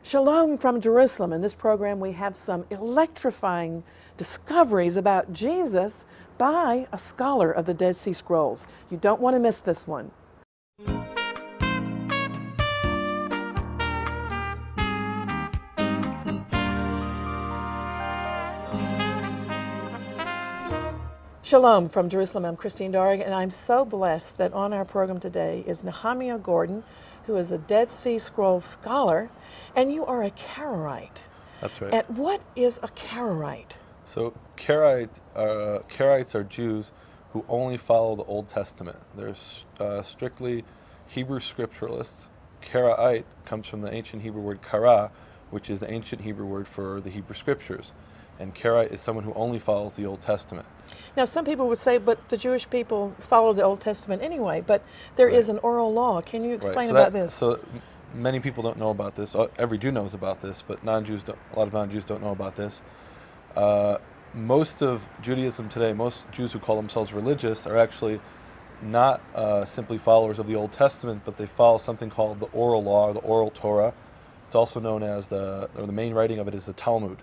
Shalom from Jerusalem. In this program, we have some electrifying discoveries about Jesus by a scholar of the Dead Sea Scrolls. You don't want to miss this one. Shalom from Jerusalem. I'm Christine Darg, and I'm so blessed that on our program today is Nehemia Gordon, who is a Dead Sea Scrolls scholar, and you are a Karaite. That's right. And what is a Karaite? So Karaites are Jews who only follow the Old Testament. They're strictly Hebrew scripturalists. Karaite comes from the ancient Hebrew word kara, which is the ancient Hebrew word for the Hebrew scriptures. And Karaite is someone who only follows the Old Testament. Now, some people would say, but the Jewish people follow the Old Testament anyway, but there is an oral law. Can you explain about this? So many people don't know about this. Every Jew knows about this, but a lot of non-Jews don't know about this. Most of Judaism today, most Jews who call themselves religious are actually not simply followers of the Old Testament, but they follow something called the oral law, or the oral Torah. It's also known as the main writing of it is the Talmud.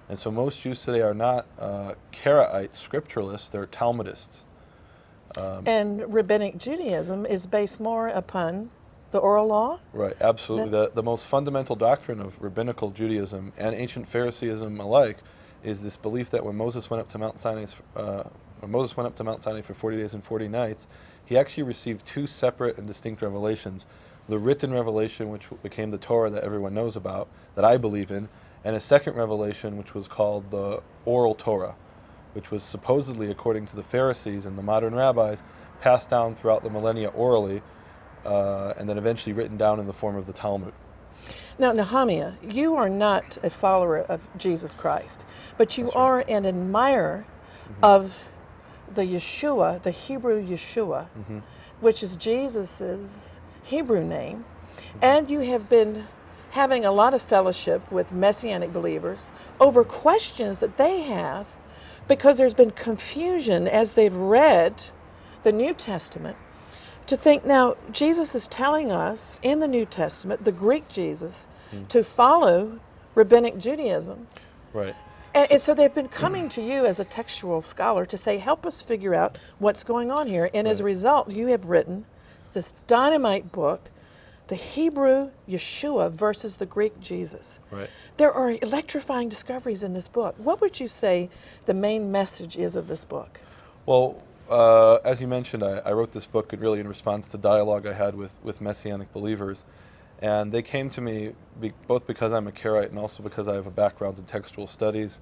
And so most Jews today are not Karaite scripturalists, they're Talmudists. And Rabbinic Judaism is based more upon the oral law? Right, absolutely. The most fundamental doctrine of rabbinical Judaism and ancient Pharisaism alike is this belief that when Moses went up to Mount Sinai for 40 days and 40 nights, he actually received two separate and distinct revelations. The written revelation, which became the Torah that everyone knows about, that I believe in, and a second revelation, which was called the oral Torah, which was supposedly, according to the Pharisees and the modern rabbis, passed down throughout the millennia orally, and then eventually written down in the form of the Talmud. Now, Nehemia, you are not a follower of Jesus Christ, but you are an admirer of the Yeshua, the Hebrew Yeshua, which is Jesus's Hebrew name, and you have been having a lot of fellowship with Messianic believers over questions that they have because there's been confusion as they've read the New Testament to think now Jesus is telling us in the New Testament, the Greek Jesus, to follow Rabbinic Judaism. Right. And so they've been coming to you as a textual scholar to say, help us figure out what's going on here. And as a result, you have written this dynamite book, The Hebrew Yeshua versus the Greek Jesus. Right. There are electrifying discoveries in this book. What would you say the main message is of this book? Well, as you mentioned, I wrote this book really in response to dialogue I had with Messianic believers. And they came to me both because I'm a Karaite and also because I have a background in textual studies,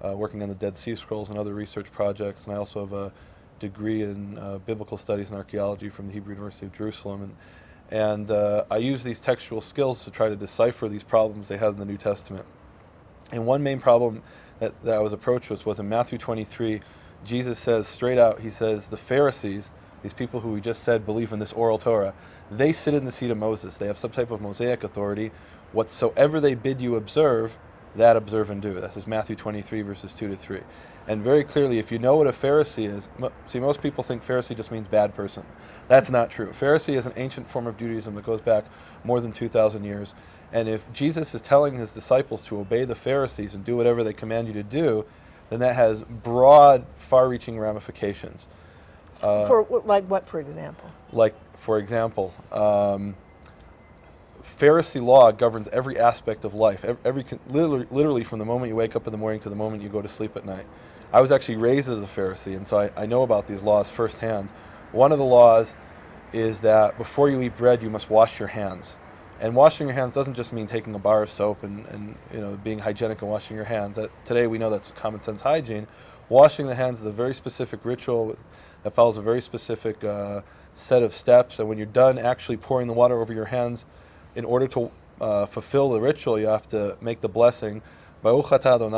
working on the Dead Sea Scrolls and other research projects. And I also have a degree in biblical studies and archaeology from the Hebrew University of Jerusalem. And I use these textual skills to try to decipher these problems they had in the New Testament. And one main problem that I was approached with was in Matthew 23, Jesus says straight out, he says, the Pharisees, these people who we just said believe in this oral Torah, they sit in the seat of Moses. They have some type of Mosaic authority. Whatsoever they bid you observe, that observe and do. This is Matthew 23, verses 2 to 3. And very clearly, if you know what a Pharisee is, see, most people think Pharisee just means bad person. That's not true. Pharisee is an ancient form of Judaism that goes back more than 2,000 years. And if Jesus is telling his disciples to obey the Pharisees and do whatever they command you to do, then that has broad, far-reaching ramifications. For like what, for example? Like, for example, Pharisee law governs every aspect of life, literally from the moment you wake up in the morning to the moment you go to sleep at night. I was actually raised as a Pharisee, and so I know about these laws firsthand. One of the laws is that before you eat bread, you must wash your hands. And washing your hands doesn't just mean taking a bar of soap and being hygienic and washing your hands. Today we know that's common sense hygiene. Washing the hands is a very specific ritual that follows a very specific set of steps. And when you're done actually pouring the water over your hands, in order to fulfill the ritual, you have to make the blessing. Every time you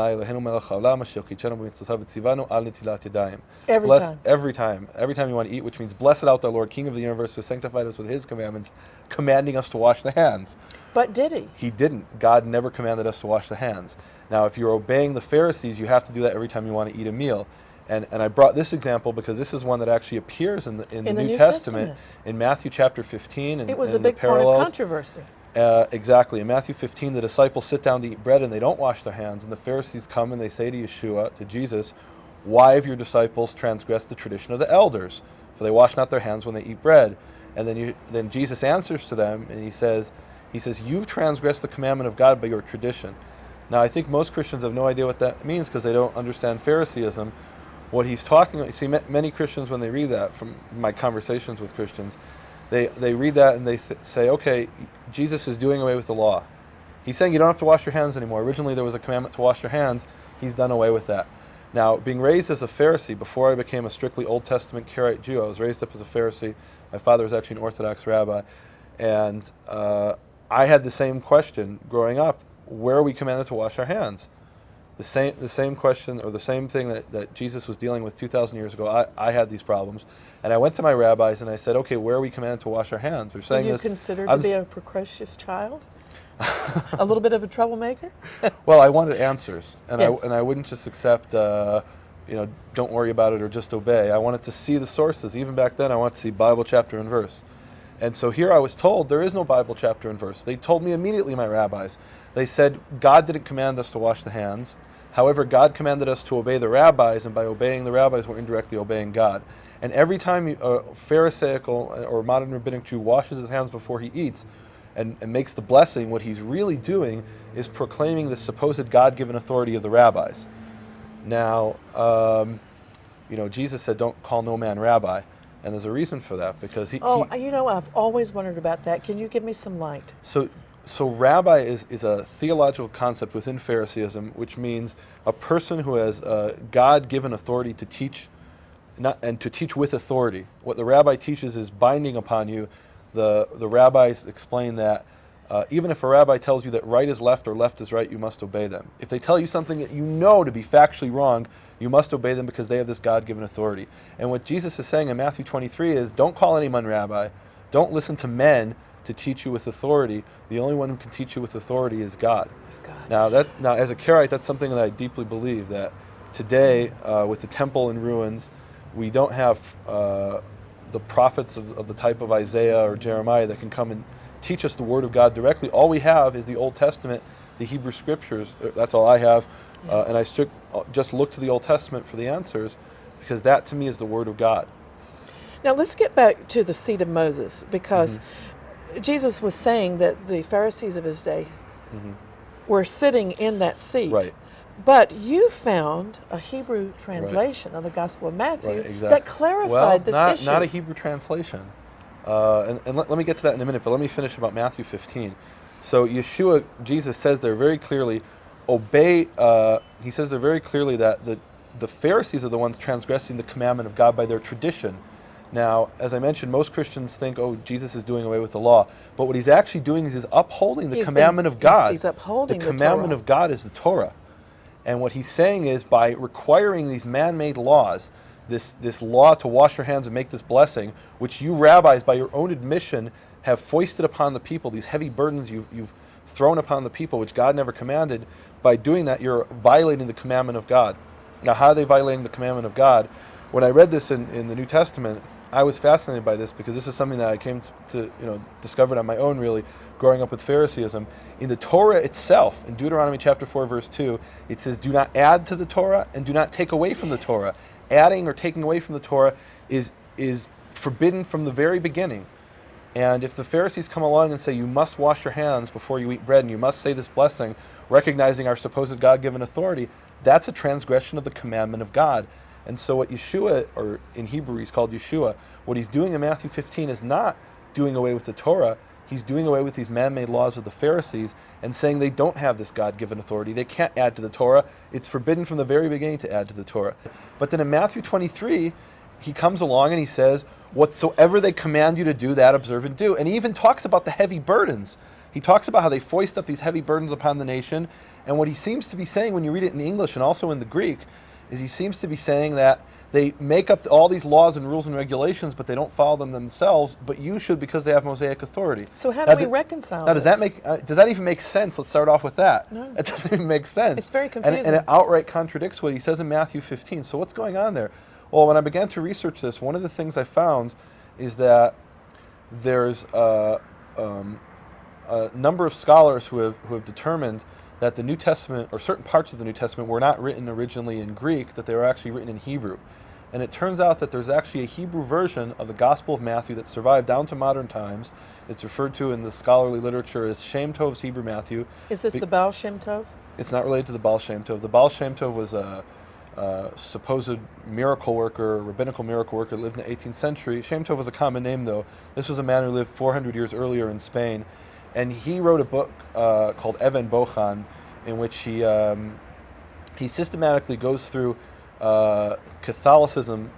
want to eat, which means blessed art thou, Lord, King of the universe, who sanctified us with his commandments, commanding us to wash the hands. But did he? He didn't. God never commanded us to wash the hands. Now, if you're obeying the Pharisees, you have to do that every time you want to eat a meal. And I brought this example because this is one that actually appears in the New Testament in Matthew chapter 15. And it was a big point of controversy. Exactly. In Matthew 15, the disciples sit down to eat bread and they don't wash their hands. And the Pharisees come and they say to Yeshua, to Jesus, why have your disciples transgressed the tradition of the elders? For they wash not their hands when they eat bread. And then Jesus answers to them and he says, you've transgressed the commandment of God by your tradition. Now, I think most Christians have no idea what that means because they don't understand Pharisaism. What he's talking about, see, many Christians, when they read that, from my conversations with Christians, they read that and they say, okay, Jesus is doing away with the law. He's saying you don't have to wash your hands anymore. Originally, there was a commandment to wash your hands. He's done away with that. Now, being raised as a Pharisee, before I became a strictly Old Testament Karaite Jew, I was raised up as a Pharisee. My father was actually an Orthodox rabbi. And I had the same question growing up. Where are we commanded to wash our hands? The same question, or the same thing that Jesus was dealing with 2,000 years ago. I had these problems. And I went to my rabbis and I said, okay, where are we commanded to wash our hands? We're saying Were you this. considered to be a precocious child? A little bit of a troublemaker? Well, I wanted answers. And, yes. I wouldn't just accept, don't worry about it or just obey. I wanted to see the sources. Even back then, I wanted to see Bible chapter and verse. And so here I was told there is no Bible chapter and verse. They told me immediately, my rabbis. They said God didn't command us to wash the hands. However, God commanded us to obey the rabbis, and by obeying the rabbis, we're indirectly obeying God. And every time a Pharisaic or modern rabbinic Jew washes his hands before he eats and makes the blessing, what he's really doing is proclaiming the supposed God-given authority of the rabbis. Now, Jesus said, don't call no man rabbi. And there's a reason for that, because I've always wondered about that. Can you give me some light? So rabbi is a theological concept within Pharisaism, which means a person who has God-given authority to teach, and to teach with authority. What the rabbi teaches is binding upon you. The rabbis explain that even if a rabbi tells you that right is left or left is right, you must obey them. If they tell you something that you know to be factually wrong, you must obey them because they have this God-given authority. And what Jesus is saying in Matthew 23 is, don't call anyone rabbi. Don't listen to men to teach you with authority. The only one who can teach you with authority is God. Now, as a Karaite, that's something that I deeply believe, that today, with the temple in ruins, we don't have the prophets of the type of Isaiah or Jeremiah that can come and teach us the Word of God directly. All we have is the Old Testament, the Hebrew Scriptures. That's all I have. Yes. And I just look to the Old Testament for the answers, because that to me is the Word of God. Now let's get back to the seat of Moses, because Jesus was saying that the Pharisees of his day were sitting in that seat. Right. But you found a Hebrew translation of the Gospel of Matthew that clarified this issue. Not a Hebrew translation. And let me get to that in a minute, but let me finish about Matthew 15. So Jesus says there very clearly, he says there very clearly that the Pharisees are the ones transgressing the commandment of God by their tradition. Now, as I mentioned, most Christians think, Jesus is doing away with the law. But what he's actually doing is he's upholding the commandment of God. He's upholding the commandment of God is the Torah. And what he's saying is, by requiring these man-made laws, this law to wash your hands and make this blessing, which you rabbis, by your own admission, have foisted upon the people, these heavy burdens you've thrown upon the people, which God never commanded, by doing that, you're violating the commandment of God. Now, how are they violating the commandment of God? When I read this in the New Testament, I was fascinated by this, because this is something that I came to discovered on my own, really, growing up with Pharisaism. In the Torah itself, in Deuteronomy chapter 4, verse 2, it says, do not add to the Torah and do not take away from the Torah. Adding or taking away from the Torah is forbidden from the very beginning. And if the Pharisees come along and say, you must wash your hands before you eat bread and you must say this blessing, recognizing our supposed God-given authority, that's a transgression of the commandment of God. And so what Yeshua, or in Hebrew he's called Yeshua, what he's doing in Matthew 15 is not doing away with the Torah. He's doing away with these man-made laws of the Pharisees and saying they don't have this God-given authority. They can't add to the Torah. It's forbidden from the very beginning to add to the Torah. But then in Matthew 23, he comes along and he says, whatsoever they command you to do, that observe and do. And he even talks about the heavy burdens. He talks about how they foist up these heavy burdens upon the nation. And what he seems to be saying, when you read it in English and also in the Greek, is he seems to be saying that they make up all these laws and rules and regulations, but they don't follow them themselves, but you should, because they have Mosaic authority. So how do we reconcile this? Does that even make sense? Let's start off with that. No. It doesn't even make sense. It's very confusing. And it outright contradicts what he says in Matthew 15. So what's going on there? Well, when I began to research this, one of the things I found is that there's a number of scholars who have determined that the New Testament, or certain parts of the New Testament, were not written originally in Greek, that they were actually written in Hebrew. And it turns out that there's actually a Hebrew version of the Gospel of Matthew that survived down to modern times. It's referred to in the scholarly literature as Shem Tov's Hebrew Matthew. Is this the Baal Shem Tov? It's not related to the Baal Shem Tov. The Baal Shem Tov was a supposed miracle worker, rabbinical miracle worker, lived in the 18th century. Shem Tov was a common name, though. This was a man who lived 400 years earlier in Spain. And he wrote a book called Even Bochan, in which he systematically goes through Catholicism,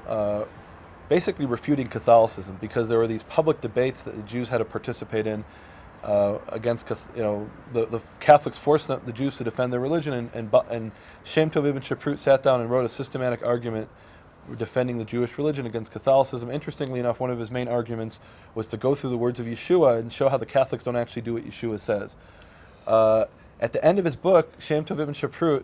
basically refuting Catholicism, because there were these public debates that the Jews had to participate in against, the Catholics forced the Jews to defend their religion, and Shem Tov ibn Shaprut sat down and wrote a systematic argument defending the Jewish religion against Catholicism. Interestingly enough, one of his main arguments was to go through the words of Yeshua and show how the Catholics don't actually do what Yeshua says. At the end of his book, Shem Tov ibn Shaprut,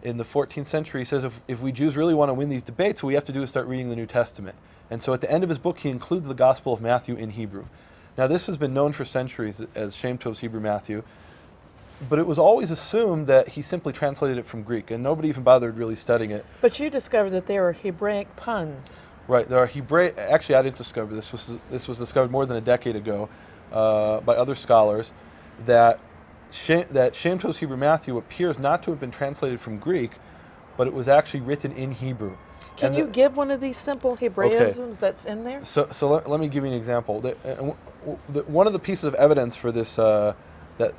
in the 14th century, he says if we Jews really want to win these debates, what we have to do is start reading the New Testament. And so at the end of his book, he includes the Gospel of Matthew in Hebrew. Now, this has been known for centuries as Shem Tov's Hebrew Matthew, but it was always assumed that he simply translated it from Greek, and nobody even bothered really studying it. But you discovered that there are Hebraic puns. Right, there are Hebraic. Actually, I didn't discover this. This was discovered more than a decade ago by other scholars, that Shem Tov's Hebrew Matthew appears not to have been translated from Greek, but it was actually written in Hebrew. Can you give one of these simple Hebraisms that's in there? So let me give you an example. One of the pieces of evidence for this that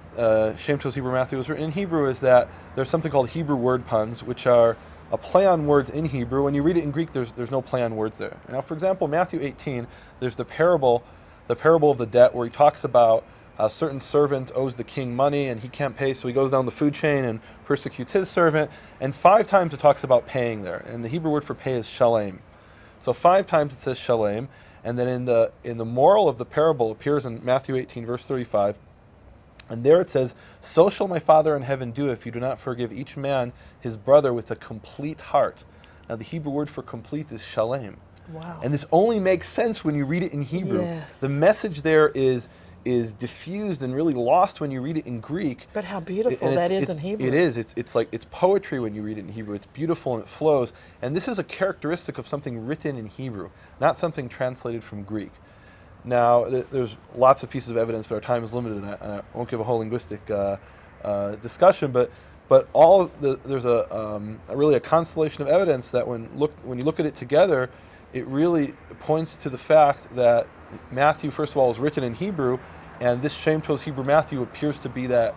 Shem Tov's Hebrew Matthew was written in Hebrew is that there's something called Hebrew word puns, which are a play on words in Hebrew. When you read it in Greek, there's no play on words there. Now, for example, Matthew 18, there's the parable of the debt, where he talks about a certain servant owes the king money and he can't pay, so he goes down the food chain and persecutes his servant. And 5 times it talks about paying there, and the Hebrew word for pay is shalem. So 5 times it says shalem, and then in the moral of the parable appears in Matthew 18, verse 35. And there it says, "So shall my Father in heaven do if you do not forgive each man his brother with a complete heart." Now, the Hebrew word for complete is shalem. Wow. And this only makes sense when you read it in Hebrew. Yes. The message there is diffused and really lost when you read it in Greek. But how beautiful that is in Hebrew. It is. It's like it's poetry when you read it in Hebrew. It's beautiful and it flows. And this is a characteristic of something written in Hebrew, not something translated from Greek. Now, there's lots of pieces of evidence, but our time is limited, and I won't give a whole linguistic discussion. But there's really a constellation of evidence that when you look at it together, it really points to the fact that Matthew, first of all, is written in Hebrew, and this Shem Tov's Hebrew Matthew appears to be that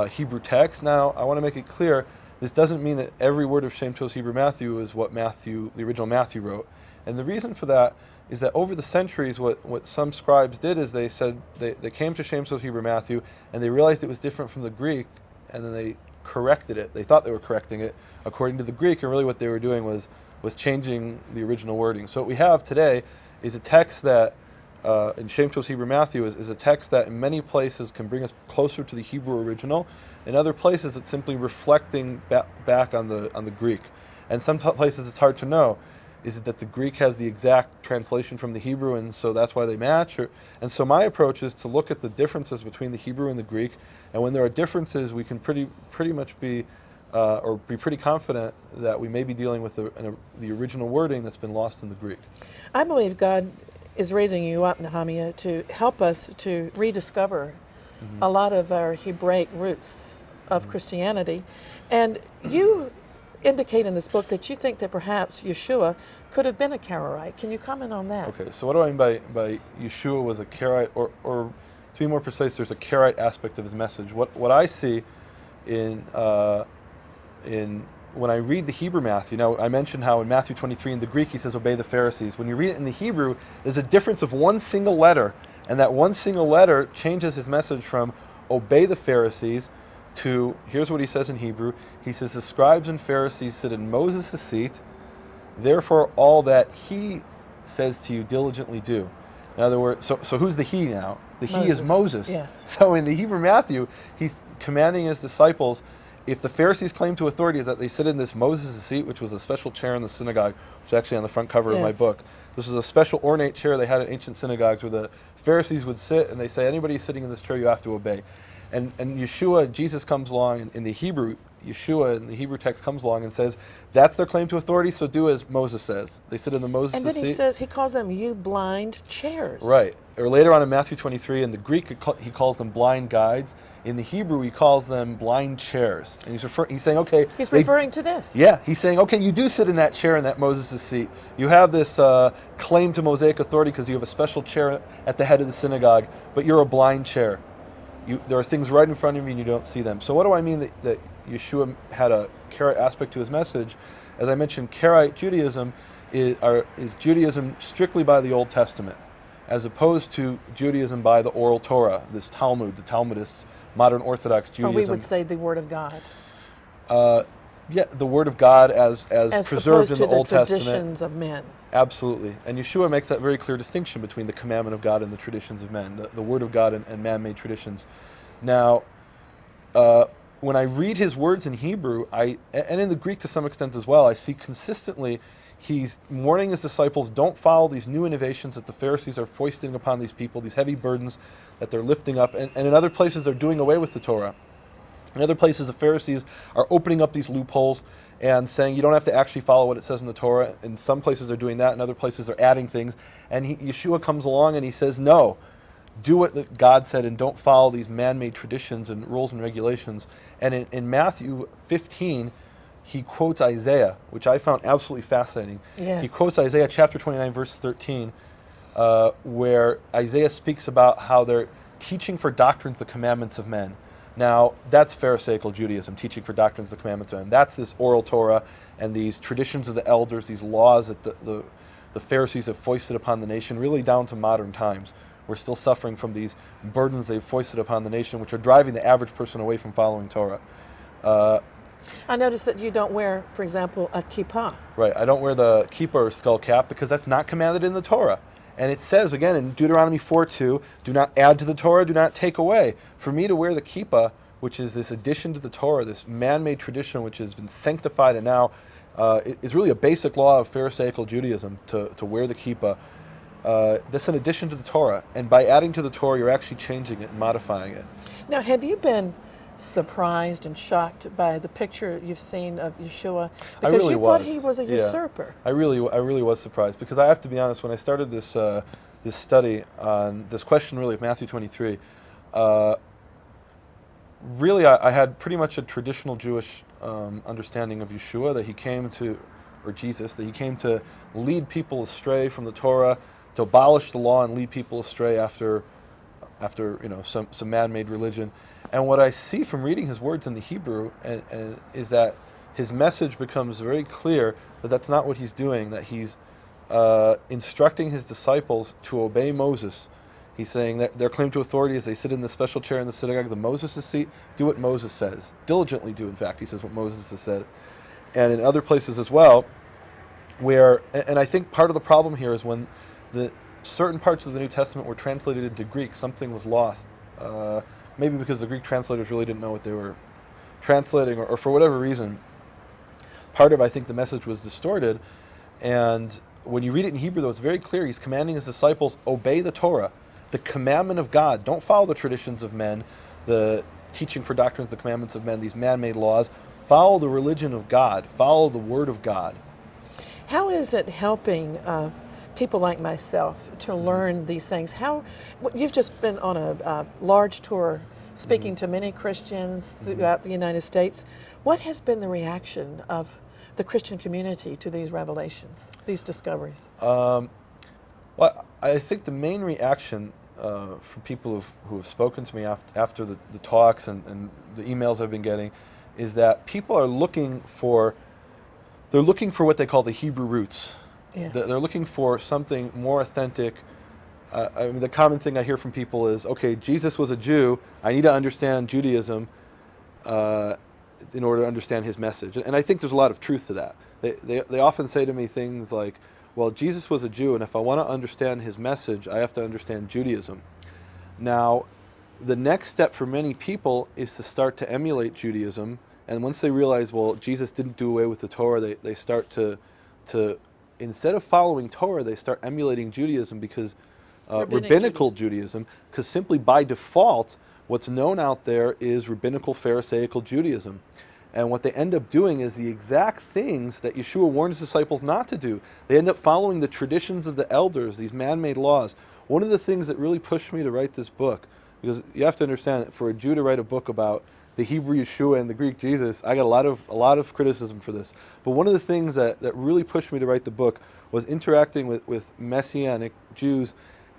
Hebrew text. Now, I want to make it clear, this doesn't mean that every word of Shem Tov's Hebrew Matthew is what the original Matthew wrote. And the reason for that is that over the centuries, what some scribes did is they said they came to Shem Tov's Hebrew Matthew, and they realized it was different from the Greek, and then they corrected it. They thought they were correcting it according to the Greek, and really what they were doing was changing the original wording. So what we have today is a text that, in Shem Tov's Hebrew Matthew, is a text that in many places can bring us closer to the Hebrew original. In other places, it's simply reflecting back on the Greek. And some places it's hard to know. Is it that the Greek has the exact translation from the Hebrew, and so that's why they match? And so my approach is to look at the differences between the Hebrew and the Greek, and when there are differences, we can pretty much be pretty confident that we may be dealing with the original wording that's been lost in the Greek. I believe God is raising you up, Nehemia, to help us to rediscover a lot of our Hebraic roots of Christianity. And you indicate in this book that you think that perhaps Yeshua could have been a Karaite. Can you comment on that? Okay, so what do I mean by Yeshua was a Karaite, or to be more precise, there's a Karaite aspect of his message. What I see in when I read the Hebrew Matthew, now I mentioned how in Matthew 23 in the Greek he says, "Obey the Pharisees." When you read it in the Hebrew, there's a difference of one single letter, and that one single letter changes his message from "obey the Pharisees" to, here's what he says in Hebrew. He says, "The scribes and Pharisees sit in Moses' seat, therefore all that he says to you diligently do." In other words, so who's the he now? The he is Moses. Yes. So in the Hebrew Matthew, he's commanding his disciples, if the Pharisees' claim to authority is that they sit in this Moses' seat, which was a special chair in the synagogue, which is actually on the front cover of my book. This was a special ornate chair they had in ancient synagogues where the Pharisees would sit, and they say, anybody sitting in this chair, you have to obey. And Yeshua, Jesus comes along in the Hebrew, Yeshua in the Hebrew text comes along and says, that's their claim to authority, so do as Moses says. They sit in the Moses' seat. And then he says, he calls them, you blind chairs. Right. Or later on in Matthew 23, in the Greek, he calls them blind guides. In the Hebrew, he calls them blind chairs. And he's saying, okay. He's referring to this. Yeah. He's saying, okay, you do sit in that chair in that Moses' seat. You have this claim to Mosaic authority because you have a special chair at the head of the synagogue, but you're a blind chair. There are things right in front of you and you don't see them. So what do I mean that Yeshua had a Karaite aspect to his message? As I mentioned, Karaite Judaism is Judaism strictly by the Old Testament, as opposed to Judaism by the oral Torah, this Talmud, the Talmudists, modern Orthodox Judaism. Or we would say the Word of God. Yeah, the Word of God as preserved in the Old Testament. As opposed to the traditions of men. Absolutely. And Yeshua makes that very clear distinction between the commandment of God and the traditions of men, the Word of God and man-made traditions. Now, when I read his words in Hebrew, and in the Greek to some extent as well, I see consistently he's warning his disciples, don't follow these new innovations that the Pharisees are foisting upon these people, these heavy burdens that they're lifting up. And in other places, they're doing away with the Torah. In other places, the Pharisees are opening up these loopholes and saying you don't have to actually follow what it says in the Torah. In some places, they're doing that. In other places, they're adding things. And Yeshua comes along and he says, no, do what God said and don't follow these man-made traditions and rules and regulations. And in Matthew 15, he quotes Isaiah, which I found absolutely fascinating. Yes. He quotes Isaiah chapter 29, verse 13, where Isaiah speaks about how they're teaching for doctrines the commandments of men. Now, that's Pharisaical Judaism, teaching for doctrines the commandments of men. That's this oral Torah and these traditions of the elders, these laws that the Pharisees have foisted upon the nation, really down to modern times. We're still suffering from these burdens they've foisted upon the nation, which are driving the average person away from following Torah. I noticed that you don't wear, for example, a kippah. Right. I don't wear the kippah or skull cap because that's not commanded in the Torah. And it says, again, in Deuteronomy 4:2, do not add to the Torah, do not take away. For me to wear the kippah, which is this addition to the Torah, this man-made tradition which has been sanctified and now is really a basic law of Pharisaical Judaism to wear the kippah. That's an addition to the Torah. And by adding to the Torah, you're actually changing it and modifying it. Now, have you been surprised and shocked by the picture you've seen of Yeshua? Because really you thought he was a usurper. I really was surprised because I have to be honest, when I started this study on this question really of Matthew 23, really I had pretty much a traditional Jewish understanding of Yeshua, that he came to, or Jesus, that he came to lead people astray from the Torah, to abolish the law and lead people astray after some man-made religion. And what I see from reading his words in the Hebrew is that his message becomes very clear that that's not what he's doing, that he's instructing his disciples to obey Moses. He's saying that their claim to authority is they sit in the special chair in the synagogue, the Moses' seat, do what Moses says. Diligently do, in fact, he says what Moses has said. And in other places as well, where, and I think part of the problem here is when the certain parts of the New Testament were translated into Greek, something was lost. Maybe because the Greek translators really didn't know what they were translating, or for whatever reason, part of, I think, the message was distorted. And when you read it in Hebrew, though, it's very clear. He's commanding his disciples, obey the Torah, the commandment of God. Don't follow the traditions of men, the teaching for doctrines, the commandments of men, these man-made laws. Follow the religion of God. Follow the Word of God. How is it helping people like myself to learn these things? You've just been on a large tour speaking to many Christians throughout the United States. What has been the reaction of the Christian community to these revelations, these discoveries? Well, I think the main reaction from people who have spoken to me after the talks and the emails I've been getting is that people are looking for what they call the Hebrew roots. Yes. They're looking for something more authentic. I mean, the common thing I hear from people is, okay, Jesus was a Jew. I need to understand Judaism in order to understand his message. And I think there's a lot of truth to that. They often say to me things like, well, Jesus was a Jew, and if I want to understand his message, I have to understand Judaism. Now, the next step for many people is to start to emulate Judaism And once they realize, well, Jesus didn't do away with the Torah, they start to instead of following Torah, they start emulating Judaism, because rabbinical Judaism, because simply by default, what's known out there is rabbinical Pharisaical Judaism. And what they end up doing is the exact things that Yeshua warned his disciples not to do. They end up following the traditions of the elders, these man-made laws. One of the things that really pushed me to write this book, because you have to understand, for a Jew to write a book about the Hebrew Yeshua and the Greek Jesus, I got a lot of criticism for this. But one of the things that really pushed me to write the book was interacting with Messianic Jews,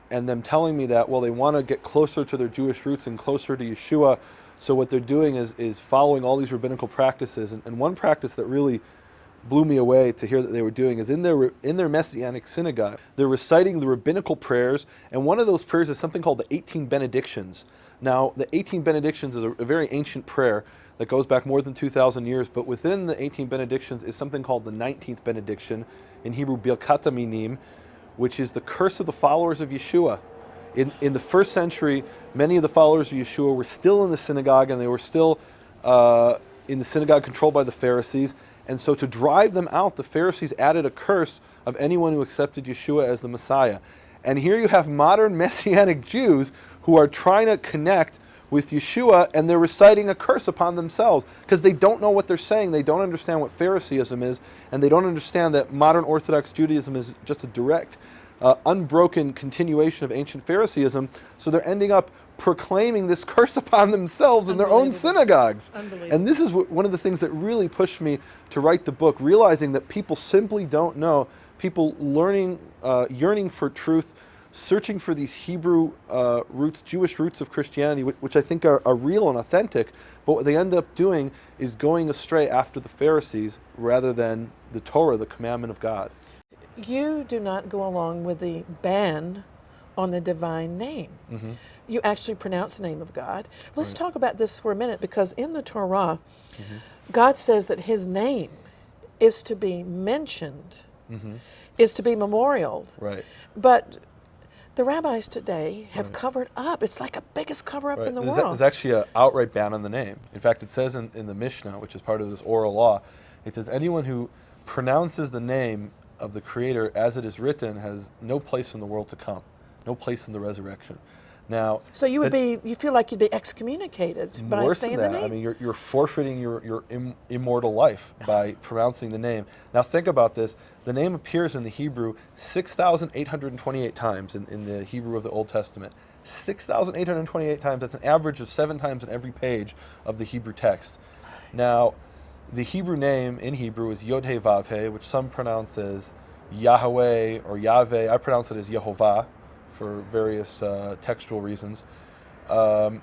and them telling me that, well, they want to get closer to their Jewish roots and closer to Yeshua. So what they're doing is following all these rabbinical practices. And one practice that really blew me away to hear that they were doing is in their Messianic synagogue, they're reciting the rabbinical prayers, and one of those prayers is something called the 18 benedictions. Now, the 18 benedictions is a very ancient prayer that goes back more than 2,000 years, but within the 18 benedictions is something called the 19th benediction, in Hebrew, Birkat HaMinim, which is the curse of the followers of Yeshua. In the first century, many of the followers of Yeshua were still in the synagogue, and they were still in the synagogue controlled by the Pharisees. And so to drive them out, the Pharisees added a curse of anyone who accepted Yeshua as the Messiah. And here you have modern Messianic Jews who are trying to connect with Yeshua, and they're reciting a curse upon themselves because they don't know what they're saying. They don't understand what Pharisaism is, and they don't understand that modern Orthodox Judaism is just a direct unbroken continuation of ancient Pharisaism, so they're ending up proclaiming this curse upon themselves in their own synagogues. And this is one of the things that really pushed me to write the book, realizing that people simply don't know, people learning, yearning for truth, searching for these Hebrew roots, Jewish roots of Christianity, which I think are real and authentic, but what they end up doing is going astray after the Pharisees rather than the Torah, the commandment of God. You do not go along with the ban on the divine name. Mm-hmm. You actually pronounce the name of God. Let's talk about this for a minute, because in the Torah, mm-hmm. God says that his name is to be mentioned, mm-hmm. is to be memorialed. Right. But the rabbis today have covered up. It's like the biggest cover-up in the world. There's actually an outright ban on the name. In fact, it says in the Mishnah, which is part of this oral law, it says anyone who pronounces the name of the Creator as it is written has no place in the world to come, no place in the resurrection. Now, so you feel like you'd be excommunicated by saying the name? I mean, you're forfeiting your immortal life by pronouncing the name. Now think about this. The name appears in the Hebrew 6,828 times in the Hebrew of the Old Testament. 6,828 times. That's an average of 7 times in every page of the Hebrew text. Now, the Hebrew name in Hebrew is Yod He Vav He, which some pronounce as Yahweh or Yahweh. I pronounce it as Yehovah for various textual reasons. But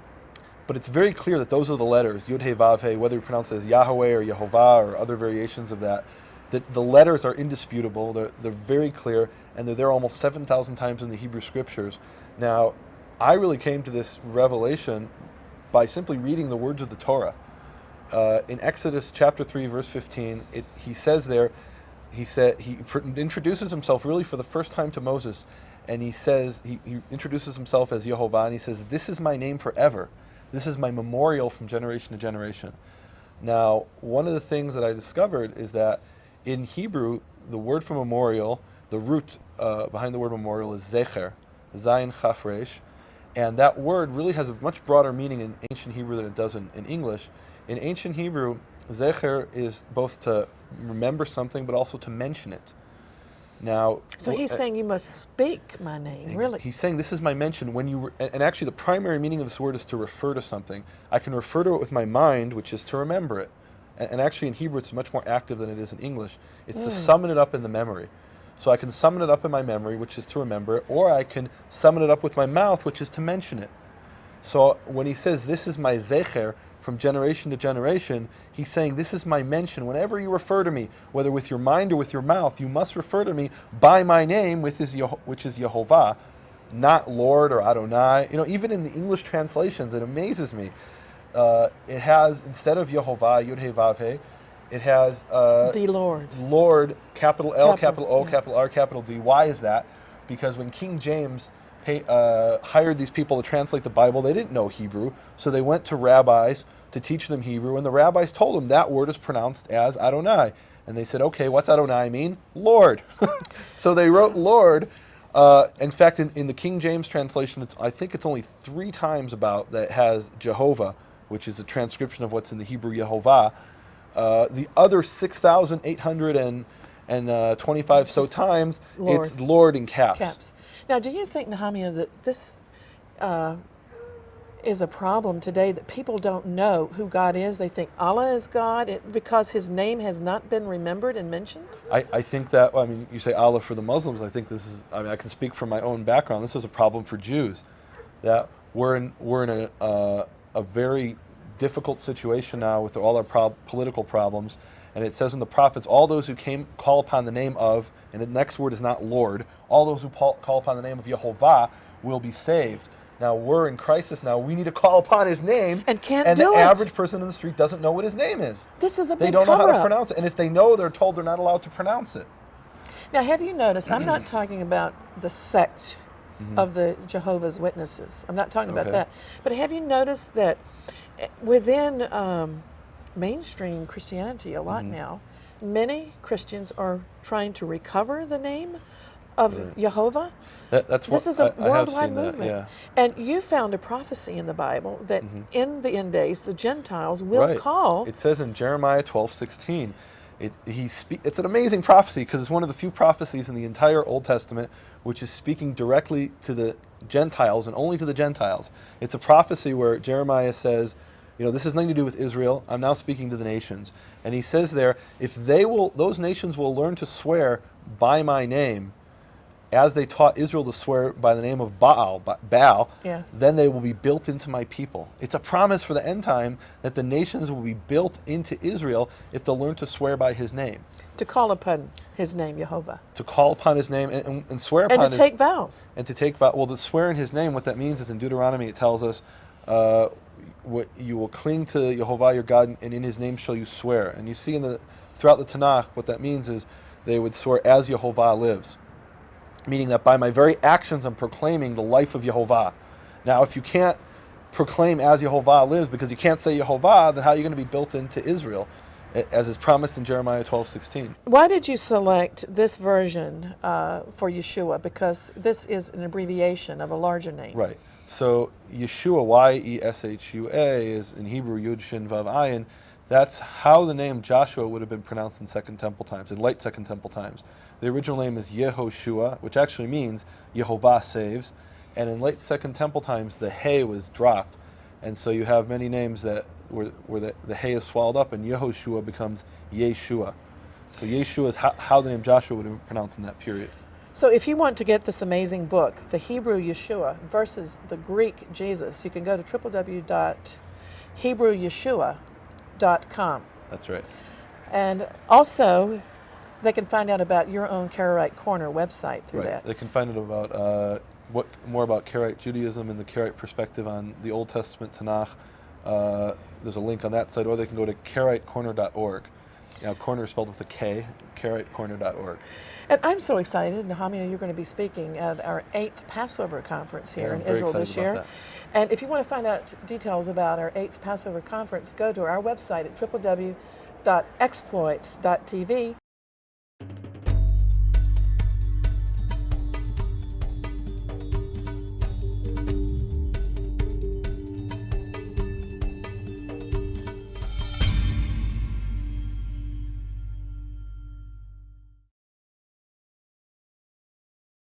it's very clear that those are the letters, Yod He Vav He, whether you pronounce it as Yahweh or Yehovah or other variations of that the letters are indisputable. They're very clear, and they're there almost 7,000 times in the Hebrew Scriptures. Now, I really came to this revelation by simply reading the words of the Torah. In Exodus chapter 3, verse 15, he says there, he introduces himself really for the first time to Moses, and he says, he introduces himself as Yehovah, and he says, "This is my name forever. This is my memorial from generation to generation." Now, one of the things that I discovered is that in Hebrew, the word for memorial, the root behind the word memorial is zecher, zayin chaf resh, and that word really has a much broader meaning in ancient Hebrew than it does in English. In ancient Hebrew, zecher is both to remember something, but also to mention it. Now, so he's saying you must speak my name, really. He's saying this is my mention when you, and actually the primary meaning of this word is to refer to something. I can refer to it with my mind, which is to remember it. And actually in Hebrew it's much more active than it is in English. It's to summon it up in the memory. So I can summon it up in my memory, which is to remember it, or I can summon it up with my mouth, which is to mention it. So when he says this is my zecher, from generation to generation, he's saying this is my mention. Whenever you refer to me, whether with your mind or with your mouth, you must refer to me by my name, which is Yehovah, not Lord or Adonai. You know, even in the English translations, it amazes me. It has, instead of Yehovah, Yud He Vav He, it has the Lord. Lord, capital L, capital O, capital R, capital D. Why is that? Because when King James hired these people to translate the Bible, they didn't know Hebrew, so they went to rabbis to teach them Hebrew, and the rabbis told them that word is pronounced as Adonai. And they said, okay, what's Adonai mean? Lord. So they wrote Lord. In fact, in the King James translation, I think it's only 3 times about that has Jehovah, which is a transcription of what's in the Hebrew Yehovah. The other 6,825 so times, Lord. it's Lord in caps. Now, do you think, Nehemia, that this is a problem today, that people don't know who God is? They think Allah is God because his name has not been remembered and mentioned? I think that, I mean, you say Allah for the Muslims. I think this is, I mean, I can speak from my own background. This is a problem for Jews, that we're in a very difficult situation now with all our political problems. And it says in the prophets, all those who call upon the name of, and the next word is not Lord, all those who call upon the name of Yehovah will be saved. Now we're in crisis now. We need to call upon his name. And can't do it. And the average person in the street doesn't know what his name is. This is a big They don't know how to cover-up. pronounce it. And if they know, they're told they're not allowed to pronounce it. Now, have you noticed, I'm not talking about the sect of the Jehovah's Witnesses. I'm not talking about that. But have you noticed that within mainstream Christianity a lot now, many Christians are trying to recover the name of Yehovah? This is a worldwide movement. And you found a prophecy in the Bible that in the end days, the Gentiles will call. It says in Jeremiah 12:16. It's an amazing prophecy because it's one of the few prophecies in the entire Old Testament which is speaking directly to the Gentiles and only to the Gentiles. It's a prophecy where Jeremiah says, you know, this has nothing to do with Israel. I'm now speaking to the nations. And he says there, if those nations will learn to swear by my name, as they taught Israel to swear by the name of Baal, then they will be built into my people. It's a promise for the end time that the nations will be built into Israel if they'll learn to swear by his name. To call upon his name, Yehovah. To call upon his name and swear upon and to take vows. And to take vows. Well, to swear in his name, what that means is in Deuteronomy it tells us, what you will cling to Yehovah your God, and in his name shall you swear. And you see throughout the Tanakh, what that means is they would swear as Yehovah lives. Meaning that by my very actions I'm proclaiming the life of Yehovah. Now, if you can't proclaim as Yehovah lives because you can't say Yehovah, then how are you going to be built into Israel, as is promised in Jeremiah 12:16? Why did you select this version for Yeshua? Because this is an abbreviation of a larger name. Right. So Yeshua, Y-E-S-H-U-A, is in Hebrew Yud Shin Vav Ayin. That's how the name Joshua would have been pronounced in Second Temple times, in late Second Temple times. The original name is Yehoshua, which actually means Yehovah saves. And in late Second Temple times, the Hey was dropped. And so you have many names that where the Hey is swallowed up, and Yehoshua becomes Yeshua. So Yeshua is how the name Joshua would have been pronounced in that period. So if you want to get this amazing book, the Hebrew Yeshua versus the Greek Jesus, you can go to www.hebrewyeshua.com. That's right. And also, they can find out about your own Karaite Corner website through that. They can find out about more about Karaite Judaism and the Karaite perspective on the Old Testament Tanakh. There's a link on that site, or they can go to KaraiteCorner.org. Now, corner is spelled with a K, KaraiteCorner.org. And I'm so excited, Nehemia, you're going to be speaking at our 8th Passover conference here in Israel this year. And if you want to find out details about our 8th Passover conference, go to our website at www.exploits.tv.